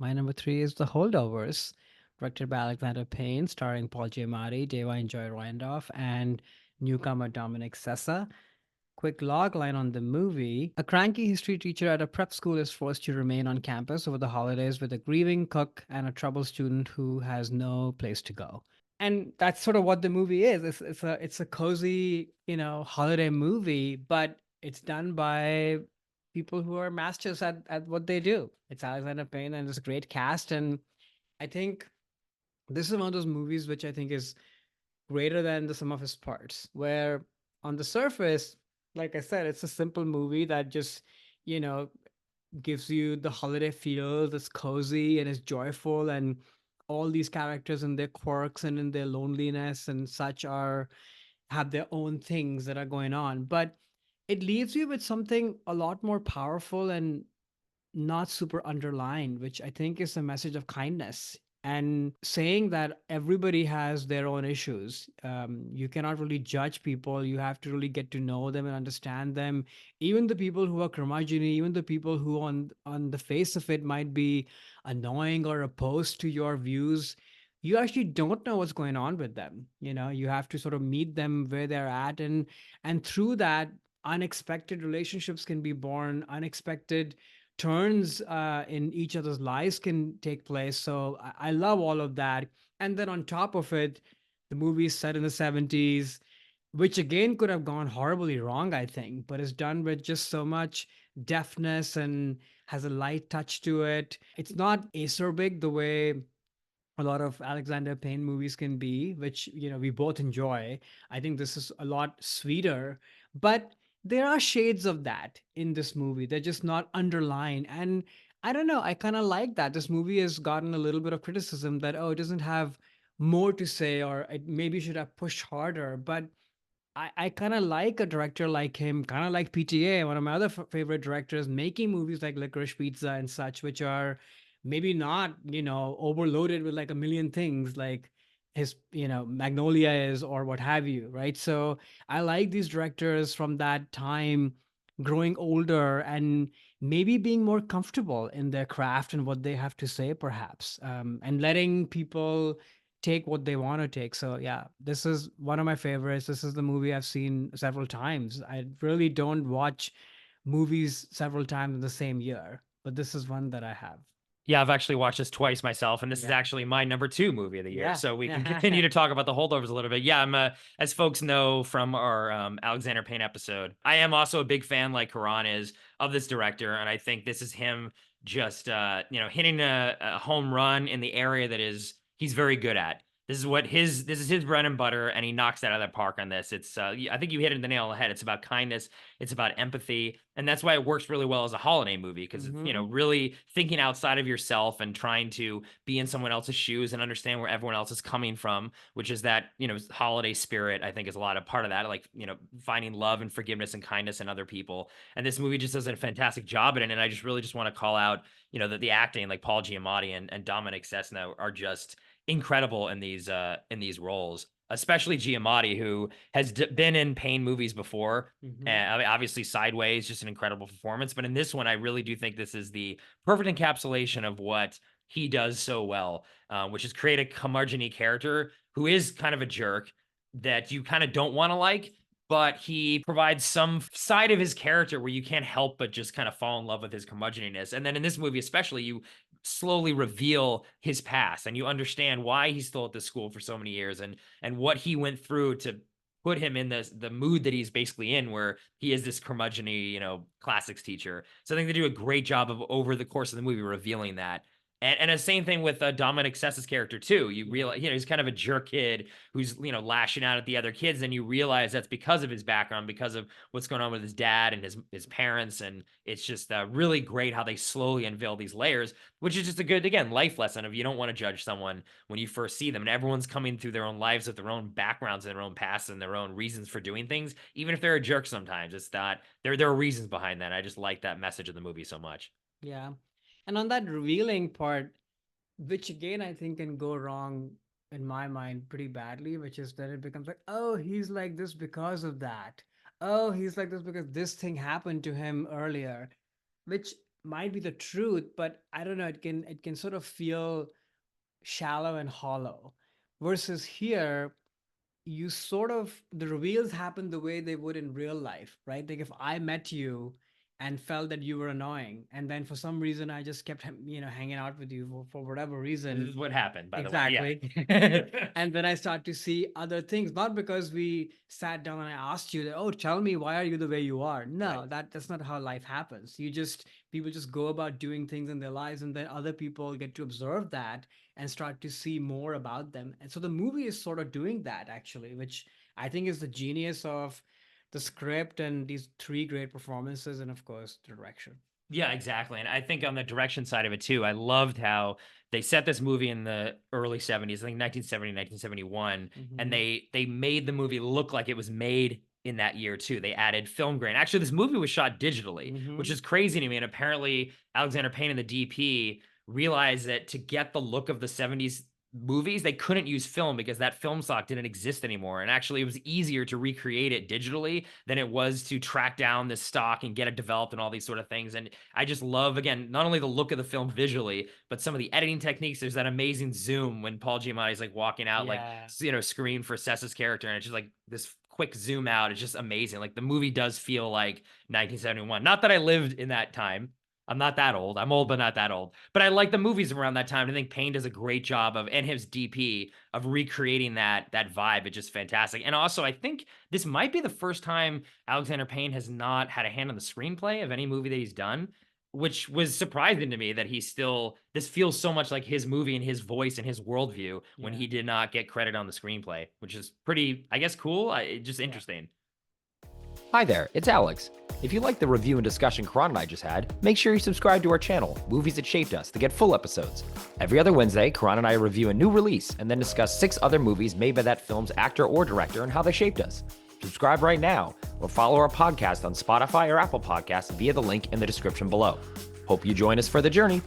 My number three is The Holdovers, directed by Alexander Payne, starring Paul Giamatti, Deva Joy Randolph, and newcomer Dominic Sessa. Quick log line on the movie. A cranky history teacher at a prep school is forced to remain on campus over the holidays with a grieving cook and a troubled student who has no place to go. And that's sort of what the movie is. It's a cozy, holiday movie, but it's done by people who are masters at what they do. It's Alexander Payne and it's a great cast. And I think this is one of those movies which I think is greater than the sum of his parts. Where on the surface, like I said, it's a simple movie that just, you know, gives you the holiday feel that's cozy and is joyful, and all these characters and their quirks and in their loneliness and such are have their own things that are going on. But it leaves you with something a lot more powerful and not super underlined, which I think is a message of kindness and saying that everybody has their own issues. You cannot really judge people. You have to really get to know them and understand them. Even the people who are curmudgeon, even the people who on the face of it might be annoying or opposed to your views, you actually don't know what's going on with them. You have to sort of meet them where they're at, and through that, unexpected relationships can be born, unexpected turns in each other's lives can take place. So I love all of that. And then on top of it, the movie is set in the 70s, which again could have gone horribly wrong, I think, but is done with just so much deftness and has a light touch to it. It's not acerbic the way a lot of Alexander Payne movies can be, which we both enjoy. I think this is a lot sweeter, but there are shades of that in this movie. They're just not underlined, and I don't know. I kind of like that. This movie has gotten a little bit of criticism that it doesn't have more to say, or it maybe should have pushed harder. But I kind of like a director like him, kind of like PTA, one of my other favorite directors, making movies like Licorice Pizza and such, which are maybe not, overloaded with like a million things like his, Magnolia is or what have you, right? So I like these directors from that time growing older and maybe being more comfortable in their craft and what they have to say, perhaps, and letting people take what they want to take. So yeah, this is one of my favorites. This is the movie I've seen several times. I really don't watch movies several times in the same year, but this is one that I have. Yeah, I've actually watched this twice myself, and this is Yeah. actually my number two movie of the year. Yeah. So we can continue to talk about the holdovers a little bit. Yeah, as folks know from our Alexander Payne episode, I am also a big fan, like Karan is, of this director, and I think this is him just hitting a home run in the area that is he's very good at. This is his bread and butter, and he knocks it out of the park on this. I think you hit it the nail on the head. It's about kindness, it's about empathy, and that's why it works really well as a holiday movie because it's Hmm. really thinking outside of yourself and trying to be in someone else's shoes and understand where everyone else is coming from, which is that holiday spirit. I think is a lot of part of that, like finding love and forgiveness and kindness in other people. And this movie just does a fantastic job at it. And I just really just want to call out that the acting, like Paul Giamatti and Dominic Sessna, are just incredible in these roles, especially Giamatti, who has been in Payne movies before. Hmm. And I mean, obviously, Sideways, just an incredible performance. But in this one, I really do think this is the perfect encapsulation of what he does so well, which is create a curmudgeon character who is kind of a jerk that you kind of don't want to like, but he provides some side of his character where you can't help but just kind of fall in love with his curmudgeoniness. And then in this movie, especially, you slowly reveal his past and you understand why he's still at this school for so many years and what he went through to put him in the mood that he's basically in, where he is this curmudgeon classics teacher. So I think they do a great job of over the course of the movie revealing that. And the same thing with Dominic Sess's character too. You Yeah. realize, he's kind of a jerk kid who's lashing out at the other kids, and you realize that's because of his background, because of what's going on with his dad and his parents, and it's just really great how they slowly unveil these layers, which is just a good again life lesson of you don't want to judge someone when you first see them, and everyone's coming through their own lives with their own backgrounds and their own pasts and their own reasons for doing things, even if they're a jerk. Sometimes it's not there are reasons behind that. I just like that message of the movie so much. Yeah. And on that revealing part, which again I think can go wrong in my mind pretty badly, which is that it becomes like, oh, he's like this because of that. Oh, he's like this because this thing happened to him earlier, which might be the truth, but I don't know, it can sort of feel shallow and hollow. Versus here, you sort of, the reveals happen the way they would in real life, right? Like if I met you and felt that you were annoying, and then for some reason I just kept hanging out with you for whatever This reason. is what happened, by the way. Yeah. Exactly. And then I start to see other things, not because we sat down and I asked you that, oh, tell me, why are you the way you are? Right. No, that's not how life happens. People just go about doing things in their lives, and then other people get to observe that and start to see more about them. And so the movie is sort of doing that actually, which I think is the genius of the script and these three great performances, and of course the direction. Yeah, exactly. And I think on the direction side of it too, I loved how they set this movie in the early 70s, I think 1970, 1971, and Hmm. they made the movie look like it was made in that year too. They added film grain. Actually, this movie was shot digitally, which Hmm. is crazy to me. And apparently Alexander Payne and the DP realized that to get the look of the 70s movies, they couldn't use film because that film stock didn't exist anymore. And actually, it was easier to recreate it digitally than it was to track down this stock and get it developed and all these sort of things. And I just love, again, not only the look of the film visually, but some of the editing techniques. There's that amazing zoom when Paul Giamatti's like walking out, like, Yeah. screen for Sessa's character. And it's just like this quick zoom out. It's just amazing. Like the movie does feel like 1971. Not that I lived in that time. I'm not that old. I'm old, but not that old. But I like the movies around that time. I think Payne does a great job of, and his DP of recreating that vibe. It's just fantastic. And also, I think this might be the first time Alexander Payne has not had a hand on the screenplay of any movie that he's done, which was surprising to me that he's still, this feels so much like his movie and his voice and his worldview when Yeah. he did not get credit on the screenplay, which is pretty, I guess, cool. Just Yeah. interesting. Hi there, it's Alex. If you like the review and discussion Karan and I just had, make sure you subscribe to our channel, Movies That Shaped Us, to get full episodes. Every other Wednesday, Karan and I review a new release and then discuss 6 other movies made by that film's actor or director and how they shaped us. Subscribe right now or follow our podcast on Spotify or Apple Podcasts via the link in the description below. Hope you join us for the journey.